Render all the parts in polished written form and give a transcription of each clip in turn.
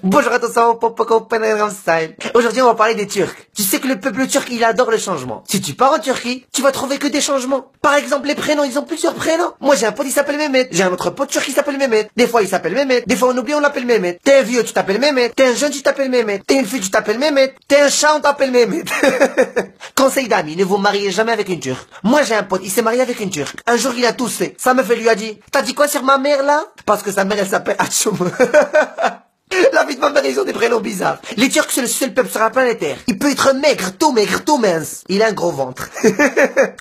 Bonjour à tous, style. Aujourd'hui, on va parler des Turcs. Tu sais que le peuple turc, il adore le changement. Si tu pars en Turquie, tu vas trouver que des changements. Par exemple, les prénoms, ils ont plusieurs prénoms. Moi, j'ai un pote, il s'appelle Mehmet. J'ai un autre pote turc qui s'appelle Mehmet. Des fois, il s'appelle Mehmet. Des fois, on oublie, on l'appelle Mehmet. T'es un vieux, tu t'appelles Mehmet. T'es un jeune, tu t'appelles Mehmet. T'es une fille, tu t'appelles Mehmet. T'es un chat, on t'appelle Mehmet. Conseil d'amis, ne vous mariez jamais avec une Turque. Moi, j'ai un pote, il s'est marié avec une Turque. Un jour, il a toussé. Sa meuf, elle lui a dit, t'as dit quoi sur ma mère, là? Parce que sa mère, elle s'appelle Atchoum. La vie de ma mère, ils ont des prénoms bizarres. Les Turcs, c'est le seul peuple sur la planète Terre. Il peut être maigre, tout mince. Il a un gros ventre.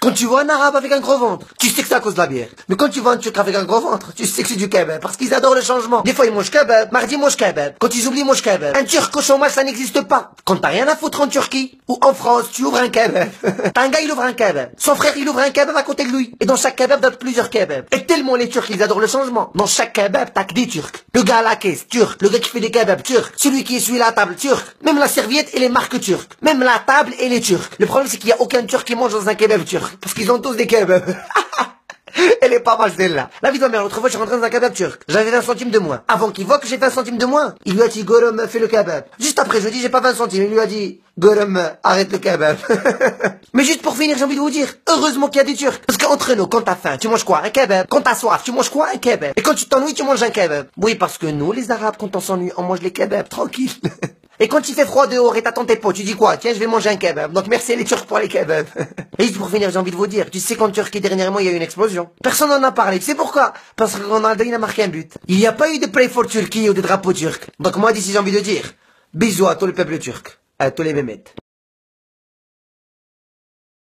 Quand tu vois un arabe avec un gros ventre, tu sais que c'est à cause de la bière. Mais quand tu vois un Turc avec un gros ventre, tu sais que c'est du kebab. Parce qu'ils adorent le changement. Des fois, ils mangent kebab. Mardi, ils mangent kebab. Quand ils oublient, ils mangent kebab. Un Turc au chômage, ça n'existe pas. Quand t'as rien à foutre en Turquie, ou en France, tu ouvres un kebab. T'as un gars, il ouvre un kebab. Son frère, il ouvre un kebab à côté de lui. Et dans chaque kebab, t'as plusieurs kebabs. Et tellement les Turcs, ils adorent le changement. Dans chaque kebab, t'as que des Turcs. Le gars à la caisse, turc. Le gars qui fait des kebabs, turc. Celui qui essuie la table, turc. Même la serviette et les marques turques. Même la table et les turcs. Le problème, c'est qu'il n'y a aucun turc qui mange dans un kebab turc. Parce qu'ils ont tous des kebabs. Elle est pas mal celle-là. La vie de ma mère, l'autre fois, je suis rentré dans un kebab turc. J'avais 20 centimes de moins. Avant qu'il voit que j'ai 20 centimes de moins, il lui a dit, Gorum, fais le kebab. Juste après, je lui ai dit, j'ai pas 20 centimes. Il lui a dit, Gorum, arrête le kebab. Mais juste pour finir, j'ai envie de vous dire, heureusement qu'il y a des Turcs. Parce qu'entre nous, quand t'as faim, tu manges quoi? Un kebab. Quand t'as soif, tu manges quoi? Un kebab. Et quand tu t'ennuies, tu manges un kebab. Oui, parce que nous, les Arabes, quand on s'ennuie, on mange les kebabs, tranquille. Et quand il fait froid dehors et t'attends tes potes, tu dis quoi? Tiens, je vais manger un kebab. Donc merci les Turcs pour les kebabs. Et juste pour finir, j'ai envie de vous dire, tu sais qu'en Turquie, dernièrement, il y a eu une explosion. Personne n'en a parlé. Tu sais pourquoi? Parce que Ronaldo, il a marqué un but. Il n'y a pas eu de Pray for Turkey ou de drapeau turc. Donc moi, d'ici, j'ai envie de dire, bisous à tout le peuple turc. À tous les mémètes.